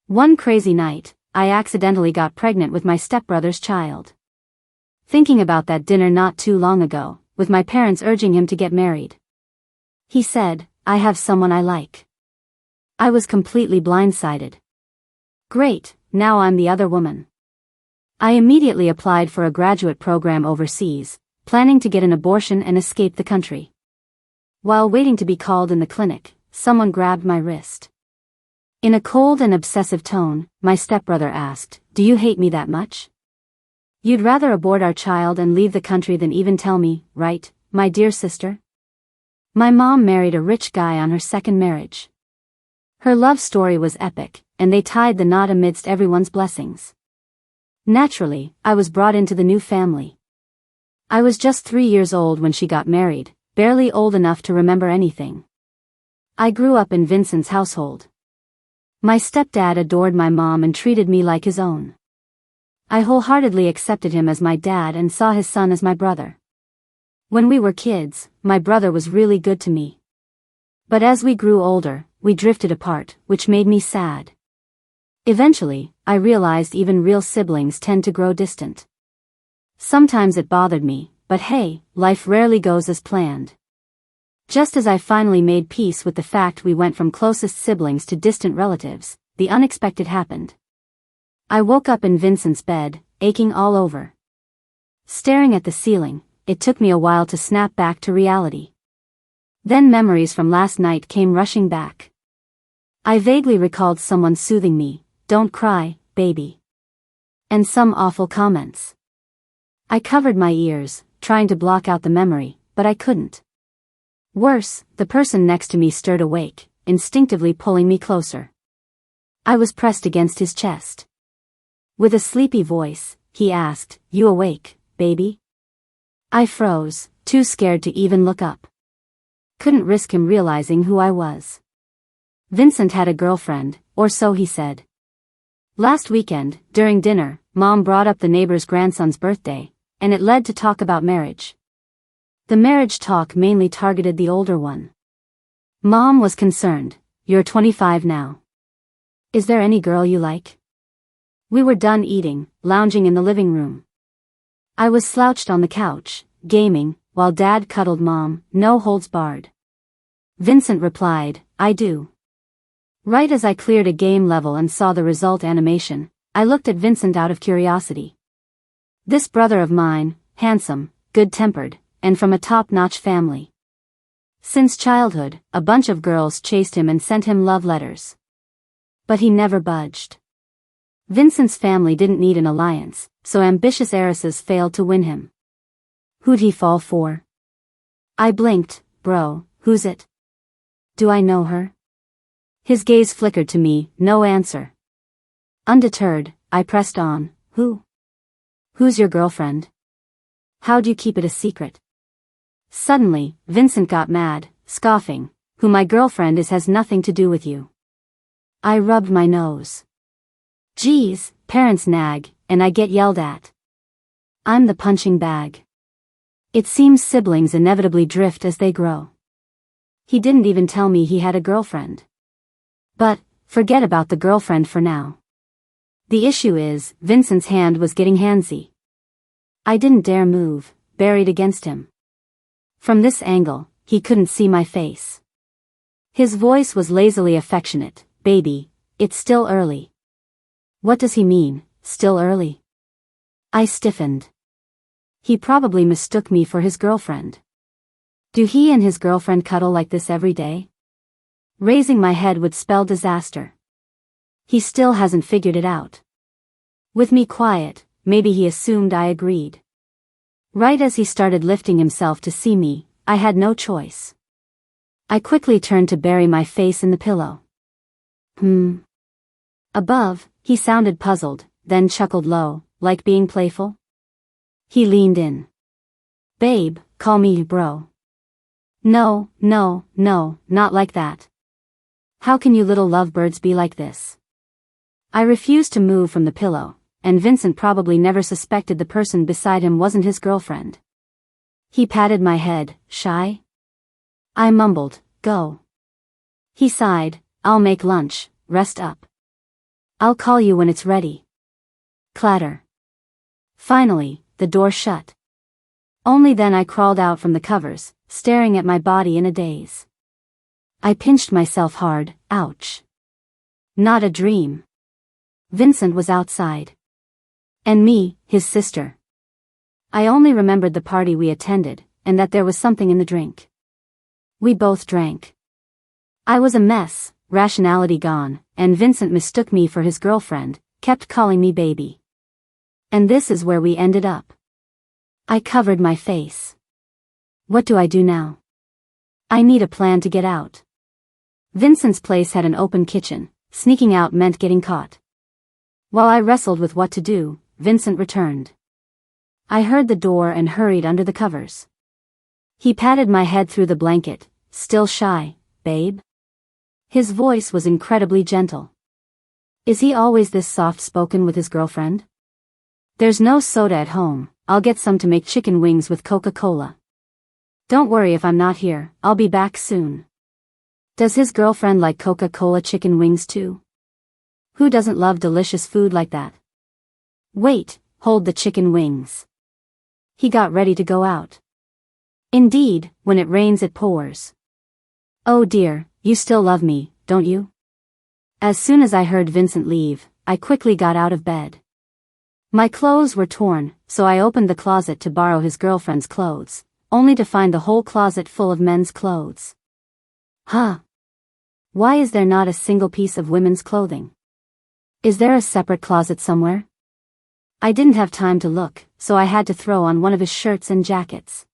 One crazy night, I accidentally got pregnant with my stepbrother's child. Thinking about that dinner not too long ago, with my parents urging him to get married. He said, "I have someone I like." I was completely blindsided. Great, now I'm the other woman. I immediately applied for a graduate program overseas, planning to get an abortion and escape the country. While waiting to be called in the clinic, someone grabbed my wrist. In a cold and obsessive tone, my stepbrother asked, "Do you hate me that much? You'd rather abort our child and leave the country than even tell me, right, my dear sister?" My mom married a rich guy on her second marriage. Her love story was epic, and they tied the knot amidst everyone's blessings. Naturally, I was brought into the new family. I was just 3 years old when she got married, barely old enough to remember anything. I grew up in Vincent's household. My stepdad adored my mom and treated me like his own. I wholeheartedly accepted him as my dad and saw his son as my brother. When we were kids, my brother was really good to me. But as we grew older, we drifted apart, which made me sad. Eventually, I realized even real siblings tend to grow distant. Sometimes it bothered me, but hey, life rarely goes as planned. Just as I finally made peace with the fact we went from closest siblings to distant relatives, the unexpected happened. I woke up in Vincent's bed, aching all over. Staring at the ceiling, it took me a while to snap back to reality. Then memories from last night came rushing back. I vaguely recalled someone soothing me, "Don't cry, baby." And some awful comments. I covered my ears, trying to block out the memory, but I couldn't. Worse, the person next to me stirred awake, instinctively pulling me closer. I was pressed against his chest. With a sleepy voice, he asked, "You awake, baby?" I froze, too scared to even look up. Couldn't risk him realizing who I was. Vincent had a girlfriend, or so he said. Last weekend, during dinner, Mom brought up the neighbor's grandson's birthday, and it led to talk about marriage. The marriage talk mainly targeted the older one. Mom was concerned, "You're 25 now. Is there any girl you like?" We were done eating, lounging in the living room. I was slouched on the couch, gaming, while Dad cuddled Mom, no holds barred. Vincent replied, "I do." Right as I cleared a game level and saw the result animation, I looked at Vincent out of curiosity. This brother of mine, handsome, good-tempered, and from a top-notch family. Since childhood, a bunch of girls chased him and sent him love letters. But he never budged. Vincent's family didn't need an alliance, so ambitious heiresses failed to win him. Who'd he fall for? I blinked. "Bro, who's it? Do I know her?" His gaze flickered to me, no answer. Undeterred, I pressed on, "Who? Who's your girlfriend? How'd you keep it a secret?" Suddenly, Vincent got mad, scoffing, "Who my girlfriend is has nothing to do with you." I rubbed my nose. Geez, parents nag, and I get yelled at. I'm the punching bag. It seems siblings inevitably drift as they grow. He didn't even tell me he had a girlfriend. But, forget about the girlfriend for now. The issue is, Vincent's hand was getting handsy. I didn't dare move, buried against him. From this angle, he couldn't see my face. His voice was lazily affectionate, "Baby, it's still early." What does he mean, still early? I stiffened. He probably mistook me for his girlfriend. Do he and his girlfriend cuddle like this every day? Raising my head would spell disaster. He still hasn't figured it out. With me quiet, maybe he assumed I agreed. Right as he started lifting himself to see me, I had no choice. I quickly turned to bury my face in the pillow. Above, he sounded puzzled, then chuckled low, like being playful. He leaned in. "Babe, call me bro." No, not like that. How can you little lovebirds be like this? I refused to move from the pillow, and Vincent probably never suspected the person beside him wasn't his girlfriend. He patted my head, "Shy?" I mumbled, "Go." He sighed, "I'll make lunch, rest up." I'll call you when it's ready. Clatter. Finally, the door shut. Only then I crawled out from the covers, staring at my body in a daze. I pinched myself hard. Ouch. Not a dream. Vincent was outside. And me, his sister. I only remembered the party we attended, and that there was something in the drink. We both drank. I was a mess, rationality gone, and Vincent mistook me for his girlfriend, kept calling me baby. And this is where we ended up. I covered my face. What do I do now? I need a plan to get out. Vincent's place had an open kitchen. Sneaking out meant getting caught. While I wrestled with what to do, Vincent returned. I heard the door and hurried under the covers. He patted my head through the blanket. Still shy, babe? His voice was incredibly gentle. Is he always this soft-spoken with his girlfriend? There's no soda at home. I'll get some to make chicken wings with Coca-Cola. Don't worry if I'm not here, I'll be back soon. Does his girlfriend like Coca-Cola chicken wings too? Who doesn't love delicious food like that? Wait, hold the chicken wings. He got ready to go out. Indeed, when it rains it pours. Oh dear, you still love me, don't you? As soon as I heard Vincent leave, I quickly got out of bed. My clothes were torn, so I opened the closet to borrow his girlfriend's clothes, only to find the whole closet full of men's clothes. Huh? Why is there not a single piece of women's clothing? Is there a separate closet somewhere? I didn't have time to look, so I had to throw on one of his shirts and jackets.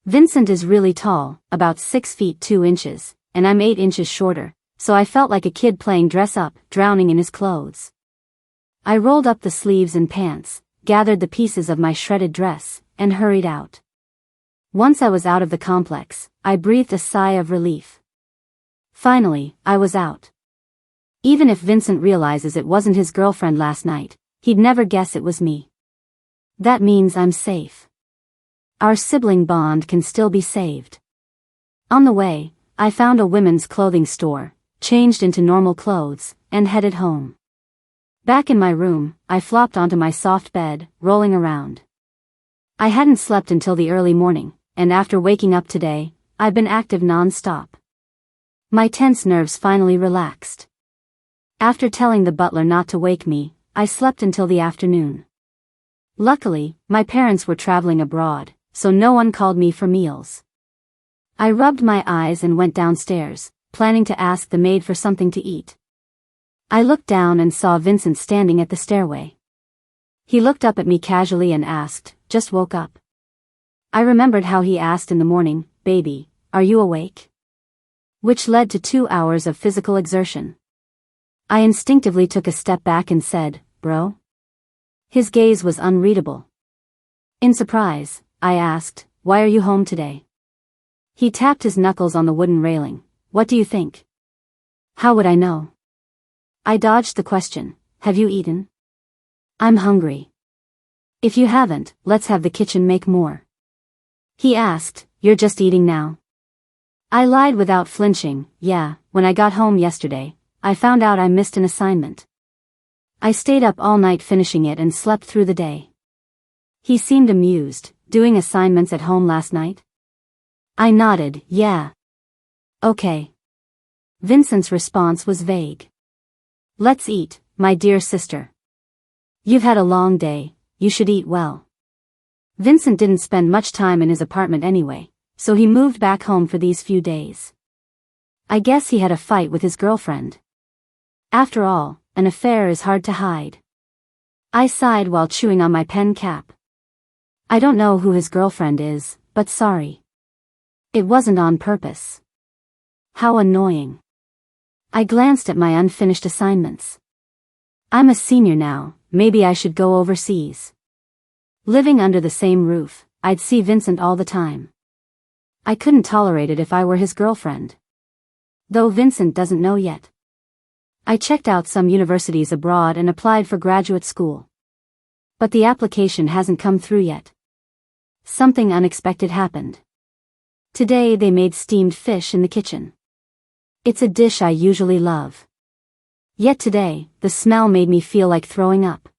Vincent is really tall, about 6 feet 2 inches, and I'm 8 inches shorter, so I felt like a kid playing dress-up, drowning in his clothes. I rolled up the sleeves and pants, gathered the pieces of my shredded dress, and hurried out. Once I was out of the complex, I breathed a sigh of relief. Finally, I was out. Even if Vincent realizes it wasn't his girlfriend last night, he'd never guess it was me. That means I'm safe. Our sibling bond can still be saved. On the way, I found a women's clothing store, changed into normal clothes, and headed home. Back in my room, I flopped onto my soft bed, rolling around. I hadn't slept until the early morning, and after waking up today, I've been active non-stop. My tense nerves finally relaxed. After telling the butler not to wake me, I slept until the afternoon. Luckily, my parents were traveling abroad, so no one called me for meals. I rubbed my eyes and went downstairs, planning to ask the maid for something to eat. I looked down and saw Vincent standing at the stairway. He looked up at me casually and asked, "Just woke up?" I remembered how he asked in the morning, "Baby, are you awake?" Which led to 2 hours of physical exertion. I instinctively took a step back and said, "Bro?" His gaze was unreadable. In surprise, I asked, "Why are you home today?" He tapped his knuckles on the wooden railing. "What do you think?" How would I know? I dodged the question. "Have you eaten?" "I'm hungry." "If you haven't, let's have the kitchen make more." He asked, "You're just eating now?" I lied without flinching. "Yeah, when I got home yesterday, I found out I missed an assignment. I stayed up all night finishing it and slept through the day." He seemed amused. "Doing assignments at home last night?" I nodded. "Yeah." "Okay." Vincent's response was vague. "Let's eat, my dear sister. You've had a long day, you should eat well." Vincent didn't spend much time in his apartment anyway, so he moved back home for these few days. I guess he had a fight with his girlfriend. After all, an affair is hard to hide. I sighed while chewing on my pen cap. I don't know who his girlfriend is, but sorry. It wasn't on purpose. How annoying. I glanced at my unfinished assignments. I'm a senior now, maybe I should go overseas. Living under the same roof, I'd see Vincent all the time. I couldn't tolerate it if I were his girlfriend. Though Vincent doesn't know yet. I checked out some universities abroad and applied for graduate school. But the application hasn't come through yet. Something unexpected happened. Today they made steamed fish in the kitchen. It's a dish I usually love. Yet today, the smell made me feel like throwing up.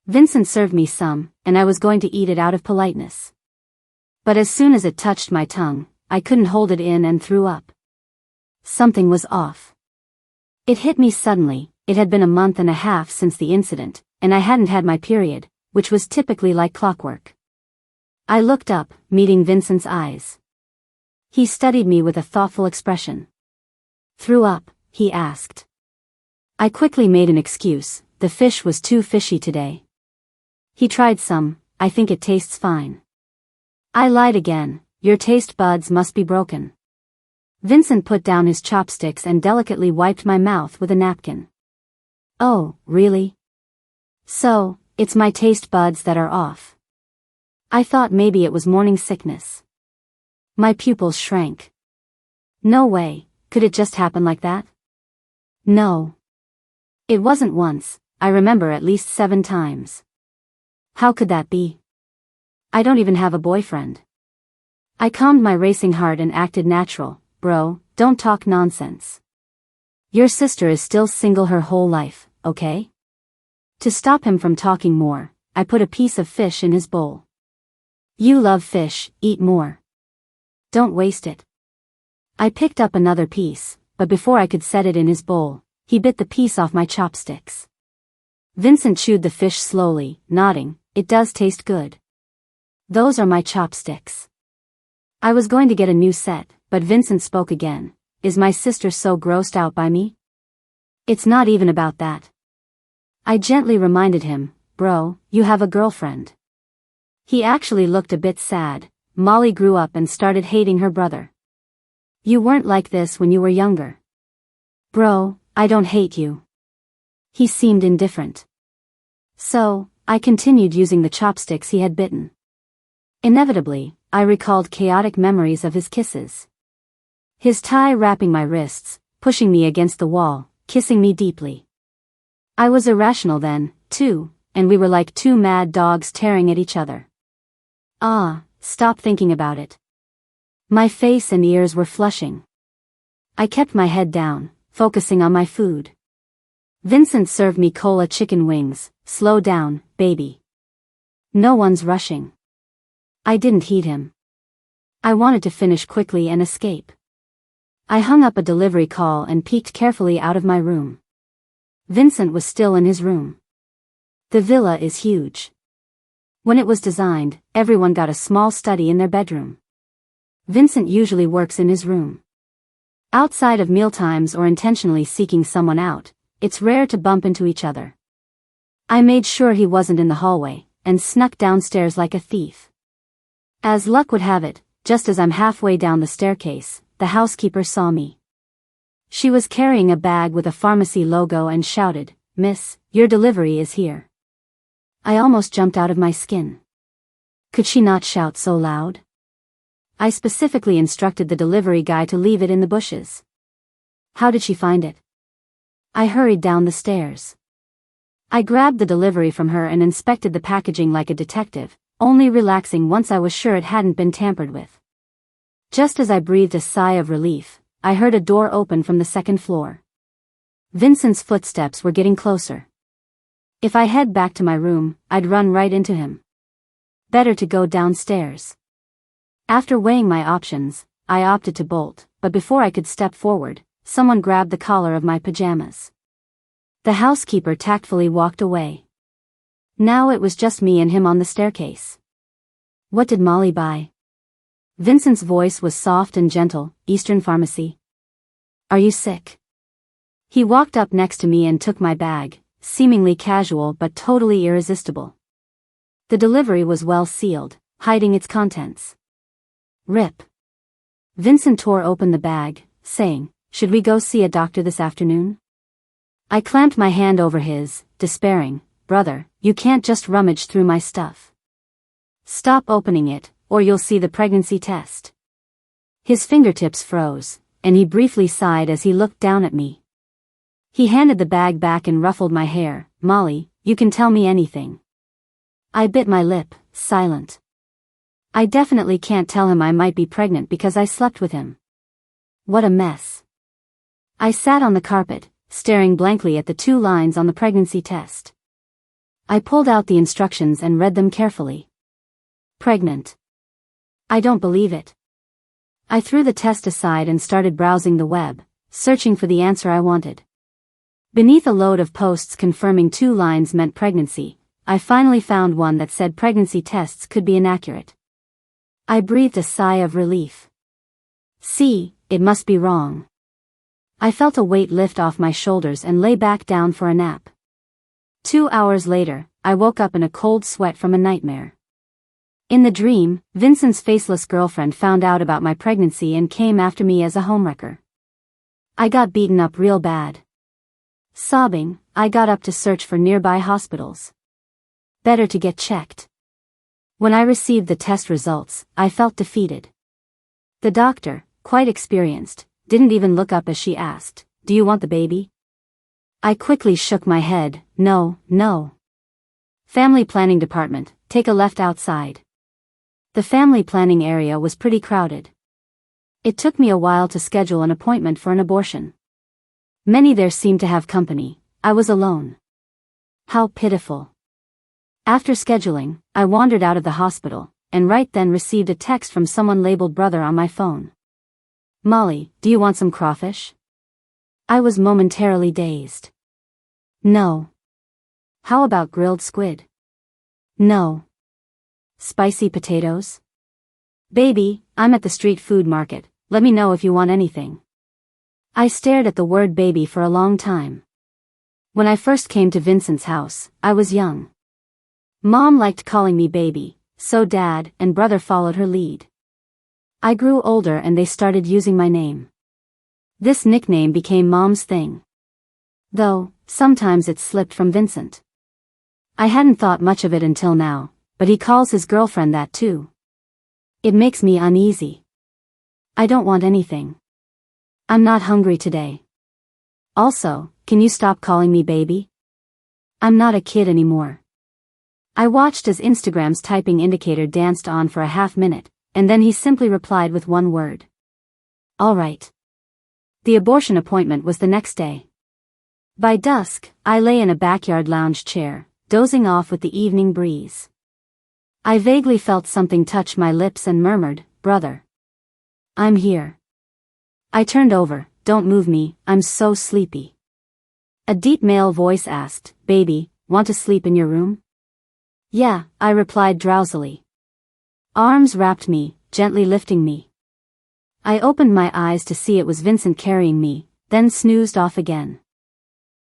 Vincent served me some, and I was going to eat it out of politeness. But as soon as it touched my tongue, I couldn't hold it in and threw up. Something was off. It hit me suddenly. It had been a month and a half since the incident, and I hadn't had my period, which was typically like clockwork. I looked up, meeting Vincent's eyes. He studied me with a thoughtful expression. "Threw up?" he asked. I quickly made an excuse. The fish was too fishy today. He tried some. "I think it tastes fine." I lied again. "Your taste buds must be broken." Vincent put down his chopsticks and delicately wiped my mouth with a napkin. "Oh, really? So, it's my taste buds that are off." I thought maybe it was morning sickness. My pupils shrank. No way, could it just happen like that? No. It wasn't once, I remember at least 7 times. How could that be? I don't even have a boyfriend. I calmed my racing heart and acted natural. "Bro, don't talk nonsense. Your sister is still single her whole life, okay?" To stop him from talking more, I put a piece of fish in his bowl. "You love fish, eat more. Don't waste it." I picked up another piece, but before I could set it in his bowl, he bit the piece off my chopsticks. Vincent chewed the fish slowly, nodding. "It does taste good. Those are my chopsticks." I was going to get a new set, but Vincent spoke again. "Is my sister so grossed out by me?" "It's not even about that." I gently reminded him. "Bro, you have a girlfriend." He actually looked a bit sad. "Molly grew up and started hating her brother. You weren't like this when you were younger." "Bro, I don't hate you." He seemed indifferent. So, I continued using the chopsticks he had bitten. Inevitably, I recalled chaotic memories of his kisses. His tie wrapping my wrists, pushing me against the wall, kissing me deeply. I was irrational then, too, and we were like 2 mad dogs tearing at each other. Stop thinking about it. My face and ears were flushing. I kept my head down, focusing on my food. Vincent served me cola chicken wings. "Slow down, baby. No one's rushing." I didn't heed him. I wanted to finish quickly and escape. I hung up a delivery call and peeked carefully out of my room. Vincent was still in his room. The villa is huge. When it was designed, everyone got a small study in their bedroom. Vincent usually works in his room. Outside of mealtimes or intentionally seeking someone out, it's rare to bump into each other. I made sure he wasn't in the hallway, and snuck downstairs like a thief. As luck would have it, just as I'm halfway down the staircase, the housekeeper saw me. She was carrying a bag with a pharmacy logo and shouted, "Miss, your delivery is here." I almost jumped out of my skin. Could she not shout so loud? I specifically instructed the delivery guy to leave it in the bushes. How did she find it? I hurried down the stairs. I grabbed the delivery from her and inspected the packaging like a detective, only relaxing once I was sure it hadn't been tampered with. Just as I breathed a sigh of relief, I heard a door open from the 2nd floor. Vincent's footsteps were getting closer. If I head back to my room, I'd run right into him. Better to go downstairs. After weighing my options, I opted to bolt, but before I could step forward, someone grabbed the collar of my pajamas. The housekeeper tactfully walked away. Now it was just me and him on the staircase. "What did Molly buy?" Vincent's voice was soft and gentle. "Eastern Pharmacy." "Are you sick?" He walked up next to me and took my bag, seemingly casual but totally irresistible. The delivery was well sealed, hiding its contents. Rip. Vincent tore open the bag, saying, "Should we go see a doctor this afternoon?" I clamped my hand over his, despairing. "Brother, you can't just rummage through my stuff. Stop opening it, or you'll see the pregnancy test." His fingertips froze, and he briefly sighed as he looked down at me. He handed the bag back and ruffled my hair. "Molly, you can tell me anything." I bit my lip, silent. I definitely can't tell him I might be pregnant because I slept with him. What a mess. I sat on the carpet, staring blankly at the 2 lines on the pregnancy test. I pulled out the instructions and read them carefully. Pregnant. I don't believe it. I threw the test aside and started browsing the web, searching for the answer I wanted. Beneath a load of posts confirming 2 lines meant pregnancy, I finally found one that said pregnancy tests could be inaccurate. I breathed a sigh of relief. See, it must be wrong. I felt a weight lift off my shoulders and lay back down for a nap. 2 hours later, I woke up in a cold sweat from a nightmare. In the dream, Vincent's faceless girlfriend found out about my pregnancy and came after me as a homewrecker. I got beaten up real bad. Sobbing, I got up to search for nearby hospitals. Better to get checked. When I received the test results, I felt defeated. The doctor, quite experienced, didn't even look up as she asked, "Do you want the baby?" I quickly shook my head, no. Family planning department, take a left outside. The family planning area was pretty crowded. It took me a while to schedule an appointment for an abortion. Many there seemed to have company. I was alone. How pitiful. After scheduling, I wandered out of the hospital, and right then received a text from someone labeled brother on my phone. "Molly, do you want some crawfish?" I was momentarily dazed. No. How about grilled squid? No. Spicy potatoes? "Baby, I'm at the street food market, let me know if you want anything." I stared at the word baby for a long time. When I first came to Vincent's house, I was young. Mom liked calling me baby, so Dad and brother followed her lead. I grew older and they started using my name. This nickname became Mom's thing. Though, sometimes it slipped from Vincent. I hadn't thought much of it until now, but he calls his girlfriend that too. It makes me uneasy. I don't want anything. I'm not hungry today. Also, can you stop calling me baby? I'm not a kid anymore. I watched as Instagram's typing indicator danced on for a half minute, and then he simply replied with one word. All right. The abortion appointment was the next day. By dusk, I lay in a backyard lounge chair, dozing off with the evening breeze. I vaguely felt something touch my lips and murmured, "Brother. I'm here." I turned over, "Don't move me, I'm so sleepy." A deep male voice asked, "Baby, want to sleep in your room?" "Yeah," I replied drowsily. Arms wrapped me, gently lifting me. I opened my eyes to see it was Vincent carrying me, then snoozed off again.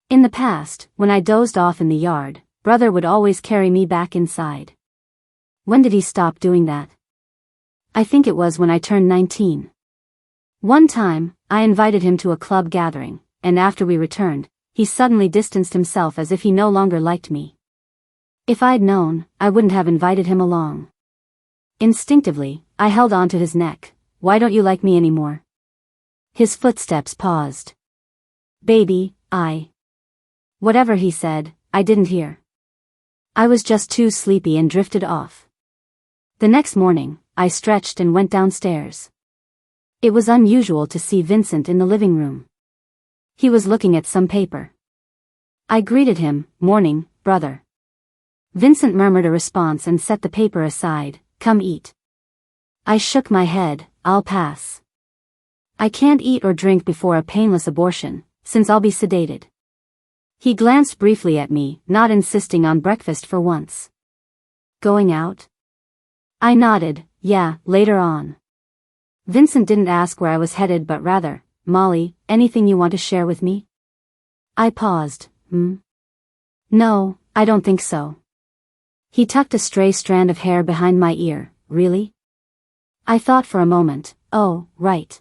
In the past, when I dozed off in the yard, brother would always carry me back inside. When did he stop doing that? I think it was when I turned 19. One time, I invited him to a club gathering, and after we returned, he suddenly distanced himself as if he no longer liked me. If I'd known, I wouldn't have invited him along. Instinctively, I held onto his neck. "Why don't you like me anymore?" His footsteps paused. "Baby, Whatever he said, I didn't hear. I was just too sleepy and drifted off. The next morning, I stretched and went downstairs. It was unusual to see Vincent in the living room. He was looking at some paper. I greeted him, "Morning, brother." Vincent murmured a response and set the paper aside, "Come eat." I shook my head, "I'll pass. I can't eat or drink before a painless abortion, since I'll be sedated." He glanced briefly at me, not insisting on breakfast for once. "Going out?" I nodded, "Yeah, later on." Vincent didn't ask where I was headed but rather, "Molly, anything you want to share with me?" I paused, "No, I don't think so." He tucked a stray strand of hair behind my ear, "Really?" I thought for a moment, "Oh, right.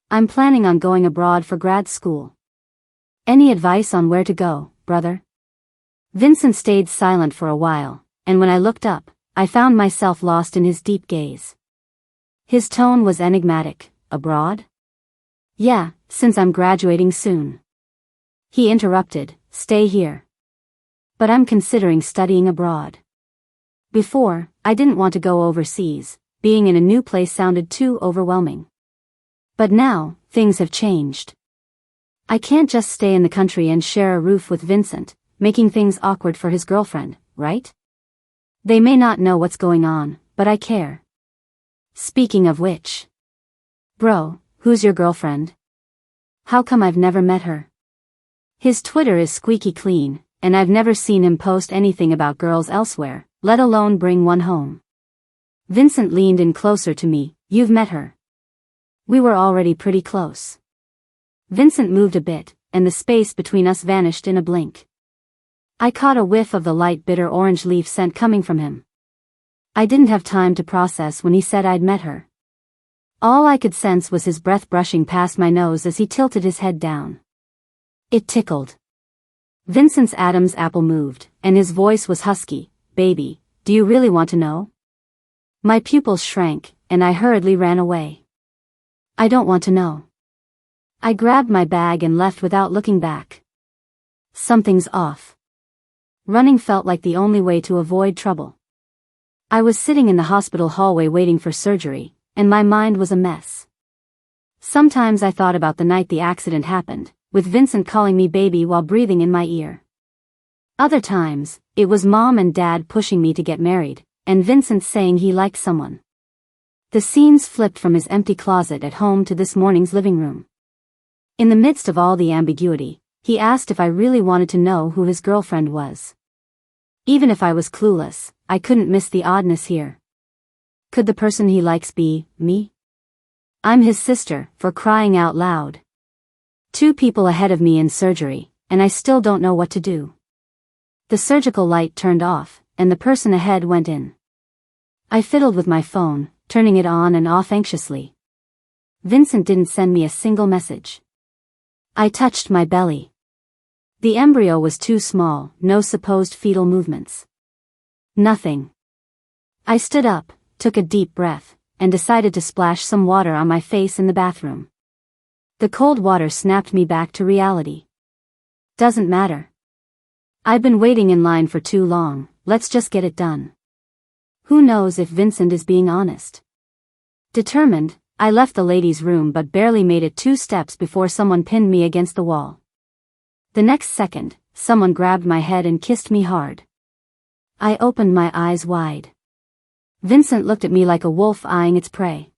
I'm planning on going abroad for grad school. Any advice on where to go, brother?" Vincent stayed silent for a while, and when I looked up, I found myself lost in his deep gaze. His tone was enigmatic. "Abroad?" "Yeah, since I'm graduating soon." He interrupted, "Stay here." "But I'm considering studying abroad." Before, I didn't want to go overseas. Being in a new place sounded too overwhelming. But now, things have changed. I can't just stay in the country and share a roof with Vincent, making things awkward for his girlfriend, right? They may not know what's going on, but I care. Speaking of which. Bro, who's your girlfriend? How come I've never met her? His Twitter is squeaky clean, and I've never seen him post anything about girls elsewhere, let alone bring one home. Vincent leaned in closer to me. You've met her. We were already pretty close. Vincent moved a bit, and the space between us vanished in a blink. I caught a whiff of the light bitter orange leaf scent coming from him. I didn't have time to process when he said I'd met her. All I could sense was his breath brushing past my nose as he tilted his head down. It tickled. Vincent's Adam's apple moved, and his voice was husky. Baby, do you really want to know? My pupils shrank, and I hurriedly ran away. I don't want to know. I grabbed my bag and left without looking back. Something's off. Running felt like the only way to avoid trouble. I was sitting in the hospital hallway waiting for surgery, and my mind was a mess. Sometimes I thought about the night the accident happened, with Vincent calling me baby while breathing in my ear. Other times, it was Mom and Dad pushing me to get married, and Vincent saying he liked someone. The scenes flipped from his empty closet at home to this morning's living room. In the midst of all the ambiguity, he asked if I really wanted to know who his girlfriend was. Even if I was clueless, I couldn't miss the oddness here. Could the person he likes be me? I'm his sister, for crying out loud. 2 people ahead of me in surgery, and I still don't know what to do. The surgical light turned off, and the person ahead went in. I fiddled with my phone, turning it on and off anxiously. Vincent didn't send me a single message. I touched my belly. The embryo was too small, no supposed fetal movements. Nothing. I stood up, took a deep breath, and decided to splash some water on my face in the bathroom. The cold water snapped me back to reality. Doesn't matter. I've been waiting in line for too long, let's just get it done. Who knows if Vincent is being honest? Determined, I left the ladies' room but barely made it 2 steps before someone pinned me against the wall. The next second, someone grabbed my head and kissed me hard. I opened my eyes wide. Vincent looked at me like a wolf eyeing its prey.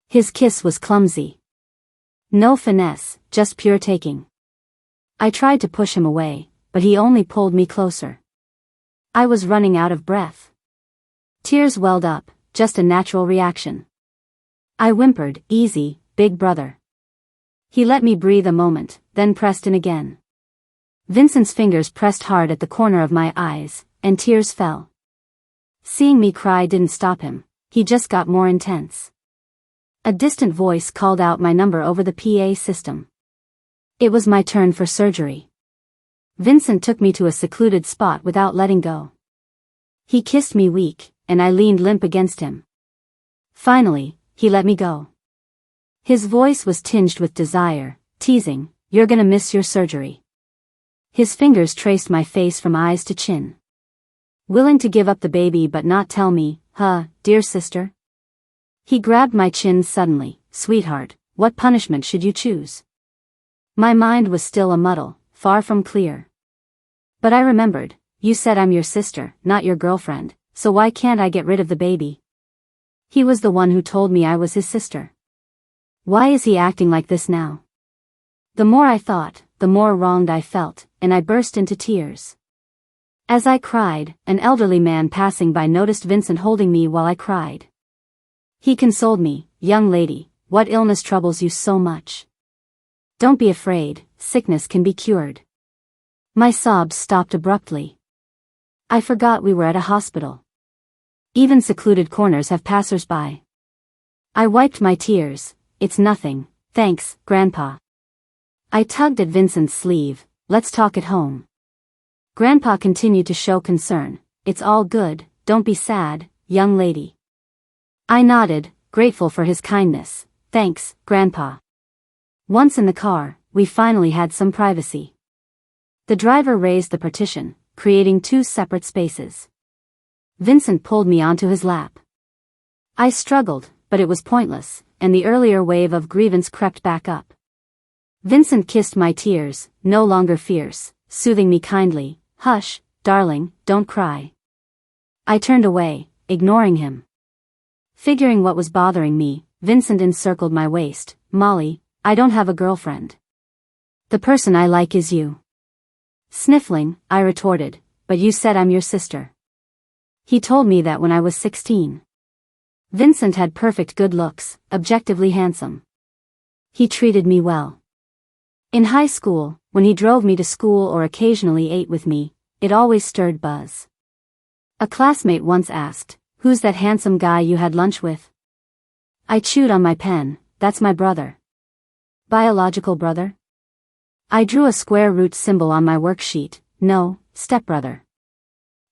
His kiss was clumsy. No finesse, just pure taking. I tried to push him away, but he only pulled me closer. I was running out of breath. Tears welled up, just a natural reaction. I whimpered, easy, big brother. He let me breathe a moment, then pressed in again. Vincent's fingers pressed hard at the corner of my eyes, and tears fell. Seeing me cry didn't stop him, he just got more intense. A distant voice called out my number over the PA system. It was my turn for surgery. Vincent took me to a secluded spot without letting go. He kissed me weak, and I leaned limp against him. Finally, he let me go. His voice was tinged with desire, teasing, "You're gonna miss your surgery." His fingers traced my face from eyes to chin. Willing to give up the baby but not tell me, dear sister? He grabbed my chin suddenly. Sweetheart, what punishment should you choose? My mind was still a muddle, far from clear. But I remembered, you said I'm your sister, not your girlfriend, so why can't I get rid of the baby? He was the one who told me I was his sister. Why is he acting like this now? The more I thought, the more wronged I felt, and I burst into tears. As I cried, an elderly man passing by noticed Vincent holding me while I cried. He consoled me, "Young lady, what illness troubles you so much? Don't be afraid, sickness can be cured." My sobs stopped abruptly. I forgot we were at a hospital. Even secluded corners have passers-by. I wiped my tears. "It's nothing, thanks, Grandpa." I tugged at Vincent's sleeve. "Let's talk at home." Grandpa continued to show concern. "It's all good, don't be sad, young lady." I nodded, grateful for his kindness. "Thanks, Grandpa." Once in the car, we finally had some privacy. The driver raised the partition, creating 2 separate spaces. Vincent pulled me onto his lap. I struggled, but it was pointless, and the earlier wave of grievance crept back up. Vincent kissed my tears, no longer fierce, soothing me kindly. Hush, darling, don't cry. I turned away, ignoring him. Figuring what was bothering me, Vincent encircled my waist. Molly, I don't have a girlfriend. The person I like is you. Sniffling, I retorted, but you said I'm your sister. He told me that when I was 16. Vincent had perfect good looks, objectively handsome. He treated me well. In high school, when he drove me to school or occasionally ate with me, it always stirred buzz. A classmate once asked, "Who's that handsome guy you had lunch with?" I chewed on my pen. That's my brother. Biological brother? I drew a square root symbol on my worksheet. No, stepbrother.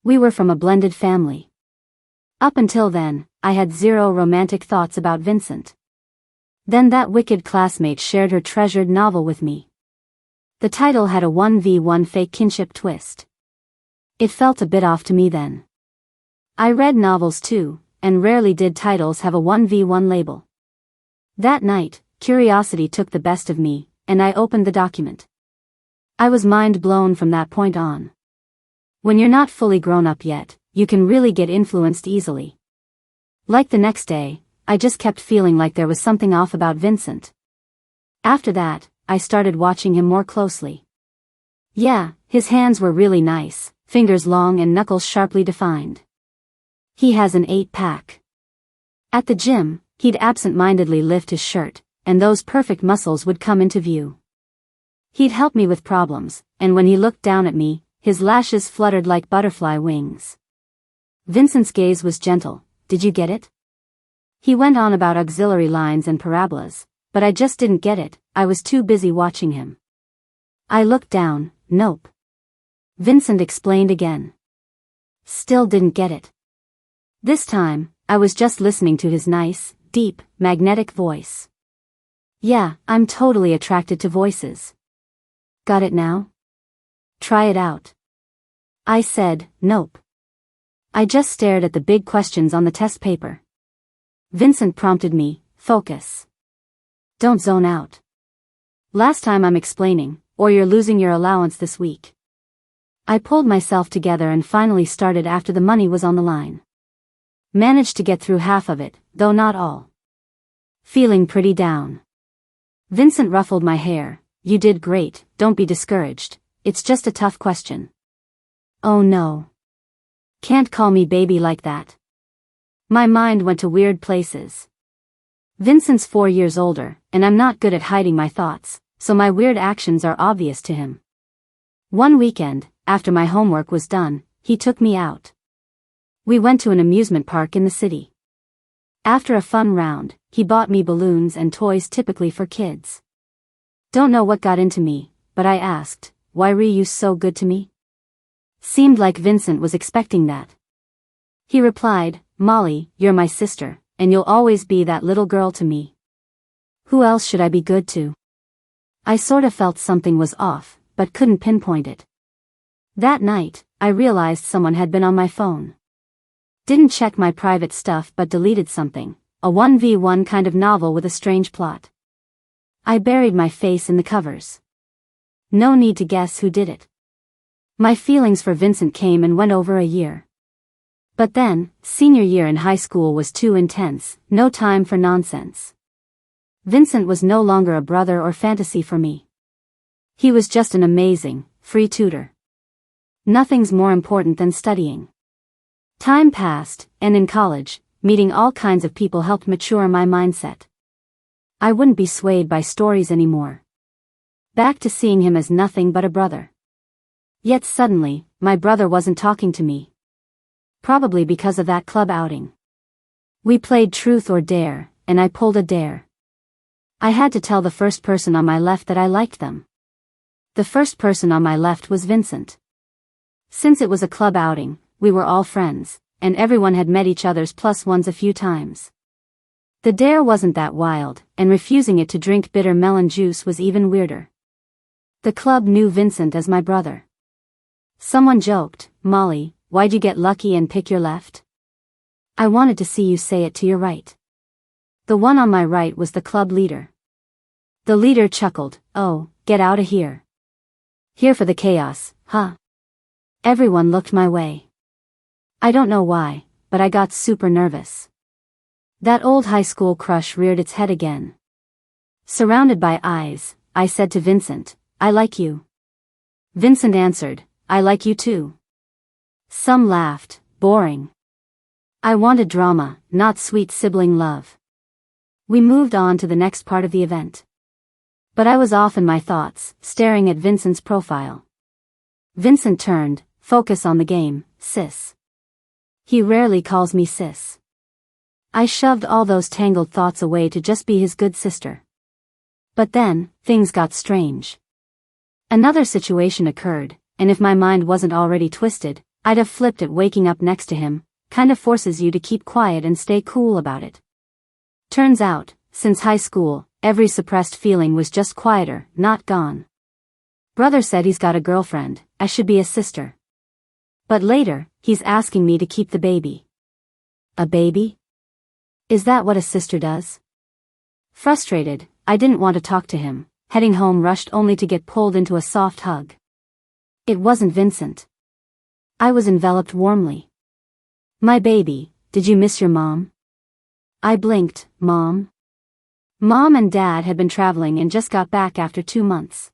We were from a blended family. Up until then, I had zero romantic thoughts about Vincent. Then that wicked classmate shared her treasured novel with me. The title had a 1v1 fake kinship twist. It felt a bit off to me then. I read novels too, and rarely did titles have a 1v1 label. That night, curiosity took the best of me, and I opened the document. I was mind blown from that point on. When you're not fully grown up yet, you can really get influenced easily. Like the next day, I just kept feeling like there was something off about Vincent. After that, I started watching him more closely. Yeah, his hands were really nice, fingers long and knuckles sharply defined. He has an 8-pack. At the gym, he'd absent-mindedly lift his shirt, and those perfect muscles would come into view. He'd help me with problems, and when he looked down at me, his lashes fluttered like butterfly wings. Vincent's gaze was gentle. Did you get it? He went on about auxiliary lines and parabolas, but I just didn't get it. I was too busy watching him. I looked down. Nope. Vincent explained again. Still didn't get it. This time, I was just listening to his nice, deep, magnetic voice. Yeah, I'm totally attracted to voices. Got it now? Try it out. I said, nope. I just stared at the big questions on the test paper. Vincent prompted me, focus. Don't zone out. Last time I'm explaining, or you're losing your allowance this week. I pulled myself together and finally started after the money was on the line. Managed to get through half of it, though not all. Feeling pretty down. Vincent ruffled my hair. You did great, don't be discouraged, it's just a tough question. Oh no. Can't call me baby like that. My mind went to weird places. Vincent's 4 years older, and I'm not good at hiding my thoughts, so my weird actions are obvious to him. One weekend, after my homework was done, he took me out. We went to an amusement park in the city. After a fun round, he bought me balloons and toys typically for kids. Don't know what got into me, but I asked, why were you so good to me? Seemed like Vincent was expecting that. He replied, Molly, you're my sister, and you'll always be that little girl to me. Who else should I be good to? I sort of felt something was off, but couldn't pinpoint it. That night, I realized someone had been on my phone. Didn't check my private stuff but deleted something, a 1v1 kind of novel with a strange plot. I buried my face in the covers. No need to guess who did it. My feelings for Vincent came and went over a year. But then, senior year in high school was too intense, no time for nonsense. Vincent was no longer a brother or fantasy for me. He was just an amazing, free tutor. Nothing's more important than studying. Time passed, and in college, meeting all kinds of people helped mature my mindset. I wouldn't be swayed by stories anymore. Back to seeing him as nothing but a brother. Yet suddenly, my brother wasn't talking to me. Probably because of that club outing. We played truth or dare, and I pulled a dare. I had to tell the first person on my left that I liked them. The first person on my left was Vincent. Since it was a club outing, we were all friends, and everyone had met each other's plus ones a few times. The dare wasn't that wild, and refusing it to drink bitter melon juice was even weirder. The club knew Vincent as my brother. Someone joked, Molly, why'd you get lucky and pick your left? I wanted to see you say it to your right. The one on my right was the club leader. The leader chuckled. Oh, get out of here. Here for the chaos, huh? Everyone looked my way. I don't know why, but I got super nervous. That old high school crush reared its head again. Surrounded by eyes, I said to Vincent, I like you. Vincent answered, I like you too. Some laughed, boring. I wanted drama, not sweet sibling love. We moved on to the next part of the event. But I was off in my thoughts, staring at Vincent's profile. Vincent turned, focus on the game, sis. He rarely calls me sis. I shoved all those tangled thoughts away to just be his good sister. But then, things got strange. Another situation occurred, and if my mind wasn't already twisted, I'd have flipped at waking up next to him. Kind of forces you to keep quiet and stay cool about it. Turns out, since high school, every suppressed feeling was just quieter, not gone. Brother said he's got a girlfriend, I should be a sister. But later, he's asking me to keep the baby. A baby? Is that what a sister does? Frustrated, I didn't want to talk to him, heading home rushed only to get pulled into a soft hug. It wasn't Vincent. I was enveloped warmly. My baby, did you miss your mom? I blinked, Mom? Mom and Dad had been traveling and just got back after 2 months.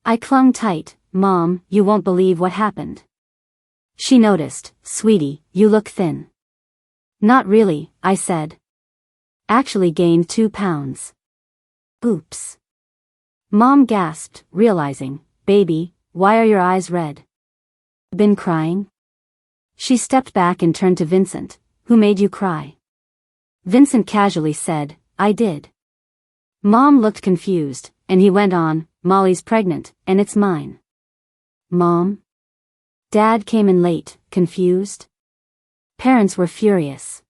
I clung tight, Mom, you won't believe what happened. She noticed, Sweetie, you look thin. Not really, I said. Actually gained 2 pounds. Oops. Mom gasped, realizing, Baby, why are your eyes red? Been crying? She stepped back and turned to Vincent. Who made you cry? Vincent casually said, I did. Mom looked confused, and he went on, Molly's pregnant, and it's mine. Mom? Dad came in late, confused. Parents were furious.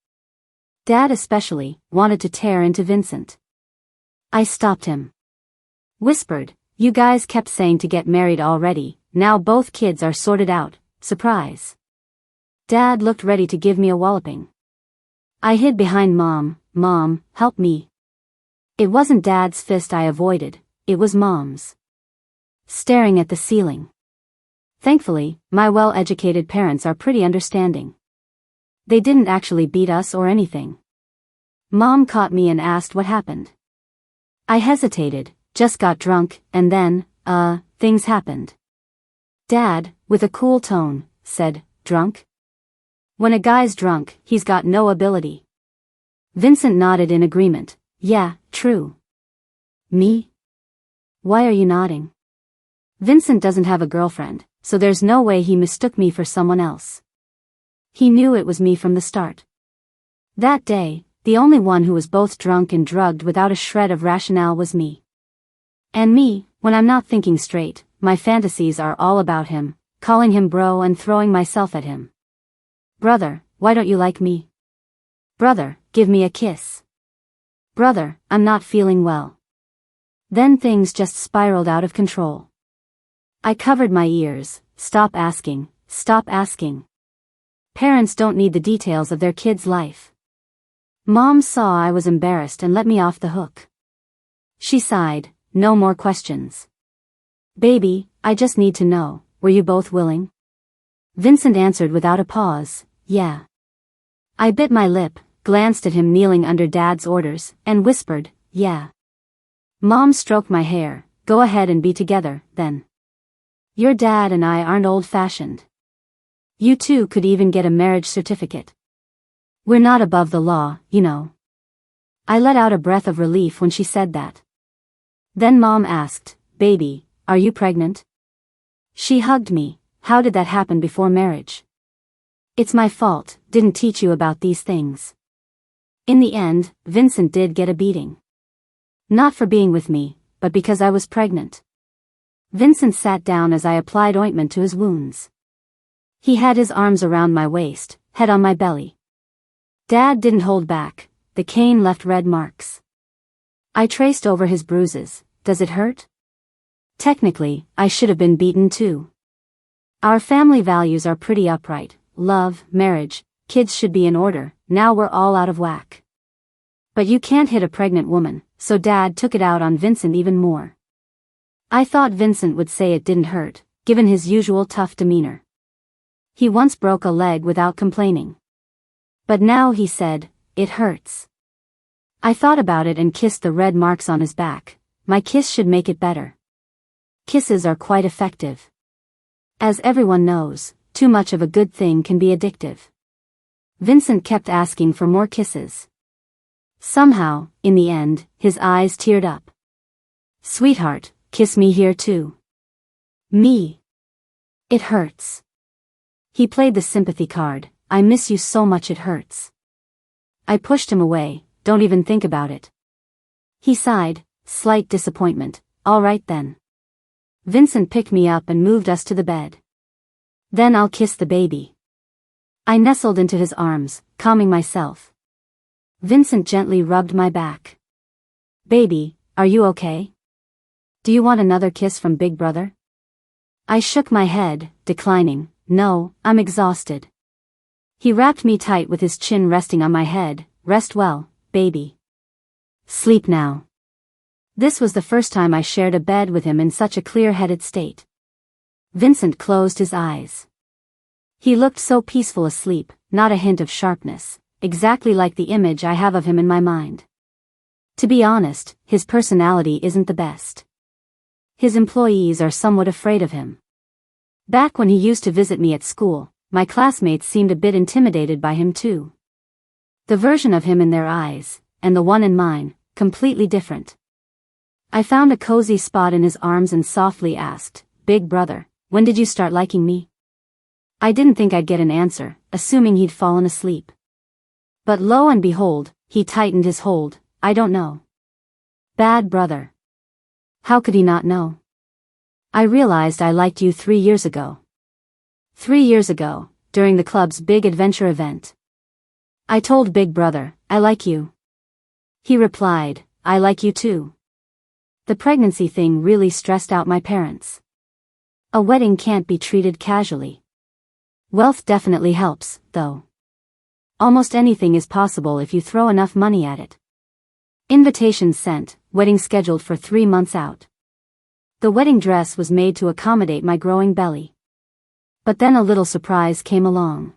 Dad especially, wanted to tear into Vincent. I stopped him. Whispered, you guys kept saying to get married already, now both kids are sorted out, surprise. Dad looked ready to give me a walloping. I hid behind Mom, Mom, help me. It wasn't Dad's fist I avoided, it was Mom's. Staring at the ceiling. Thankfully, my well-educated parents are pretty understanding. They didn't actually beat us or anything. Mom caught me and asked what happened. I hesitated, just got drunk, and then, things happened. Dad, with a cool tone, said, drunk? When a guy's drunk, he's got no ability. Vincent nodded in agreement. Yeah, true. Me? Why are you nodding? Vincent doesn't have a girlfriend, so there's no way he mistook me for someone else. He knew it was me from the start. That day, the only one who was both drunk and drugged without a shred of rationale was me. And me, when I'm not thinking straight, my fantasies are all about him, calling him bro and throwing myself at him. Brother, why don't you like me? Brother, give me a kiss. Brother, I'm not feeling well. Then things just spiraled out of control. I covered my ears, stop asking, stop asking. Parents don't need the details of their kid's life. Mom saw I was embarrassed and let me off the hook. She sighed, no more questions. Baby, I just need to know, were you both willing? Vincent answered without a pause, yeah. I bit my lip, glanced at him kneeling under Dad's orders, and whispered, yeah. Mom stroked my hair, go ahead and be together, then. Your dad and I aren't old-fashioned. You two could even get a marriage certificate. We're not above the law, you know. I let out a breath of relief when she said that. Then Mom asked, Baby, are you pregnant? She hugged me. How did that happen before marriage? It's my fault, didn't teach you about these things. In the end, Vincent did get a beating. Not for being with me, but because I was pregnant. Vincent sat down as I applied ointment to his wounds. He had his arms around my waist, head on my belly. Dad didn't hold back, the cane left red marks. I traced over his bruises. Does it hurt? Technically, I should have been beaten too. Our family values are pretty upright. Love, marriage, kids should be in order. Now we're all out of whack. But you can't hit a pregnant woman, so Dad took it out on Vincent even more. I thought Vincent would say it didn't hurt, given his usual tough demeanor. He once broke a leg without complaining. But now he said, "It hurts." I thought about it and kissed the red marks on his back. My kiss should make it better. Kisses are quite effective. As everyone knows, too much of a good thing can be addictive. Vincent kept asking for more kisses. Somehow, in the end, his eyes teared up. "Sweetheart, kiss me here too." "Me? It hurts." He played the sympathy card. "I miss you so much it hurts." I pushed him away. "Don't even think about it." He sighed, slight disappointment. "All right then." Vincent picked me up and moved us to the bed. "Then I'll kiss the baby." I nestled into his arms, calming myself. Vincent gently rubbed my back. "Baby, are you okay? Do you want another kiss from Big Brother?" I shook my head, declining. "No, I'm exhausted." He wrapped me tight with his chin resting on my head. "Rest well, baby. Sleep now." This was the first time I shared a bed with him in such a clear-headed state. Vincent closed his eyes. He looked so peaceful asleep, not a hint of sharpness, exactly like the image I have of him in my mind. To be honest, his personality isn't the best. His employees are somewhat afraid of him. Back when he used to visit me at school, my classmates seemed a bit intimidated by him too. The version of him in their eyes, and the one in mine, completely different. I found a cozy spot in his arms and softly asked, "Big Brother, when did you start liking me?" I didn't think I'd get an answer, assuming he'd fallen asleep. But lo and behold, he tightened his hold. "I don't know." Bad brother. How could he not know? "I realized I liked you 3 years ago." 3 years ago, during the club's big adventure event. I told Big Brother, "I like you." He replied, "I like you too." The pregnancy thing really stressed out my parents. A wedding can't be treated casually. Wealth definitely helps, though. Almost anything is possible if you throw enough money at it. Invitations sent, wedding scheduled for 3 months out. The wedding dress was made to accommodate my growing belly. But then a little surprise came along.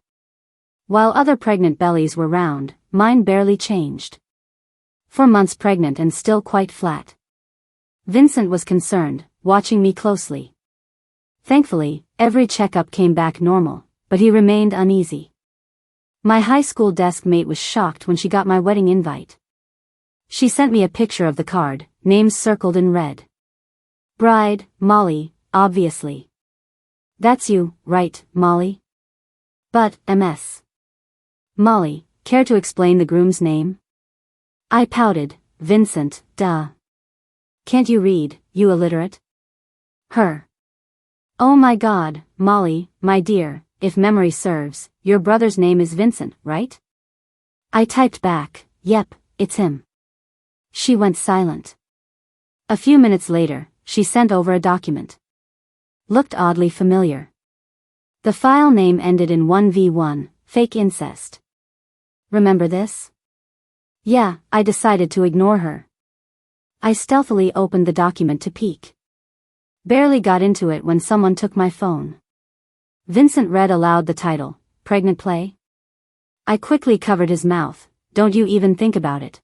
While other pregnant bellies were round, mine barely changed. 4 months pregnant and still quite flat. Vincent was concerned, watching me closely. Thankfully, every checkup came back normal, but he remained uneasy. My high school desk mate was shocked when she got my wedding invite. She sent me a picture of the card, names circled in red. Bride, Molly, obviously. "That's you, right, Molly?" "But, MS. Molly, care to explain the groom's name?" I pouted. "Vincent, duh. Can't you read, you illiterate?" Her. "Oh my God, Molly, my dear, if memory serves, your brother's name is Vincent, right?" I typed back, "Yep, it's him." She went silent. A few minutes later, she sent over a document. Looked oddly familiar. The file name ended in 1v1, fake incest. Remember this? Yeah, I decided to ignore her. I stealthily opened the document to peek. Barely got into it when someone took my phone. Vincent read aloud the title, "Pregnant Play?" I quickly covered his mouth. "Don't you even think about it."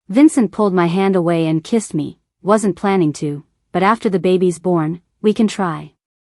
Vincent pulled my hand away and kissed me. "Wasn't planning to, but after the baby's born, we can try."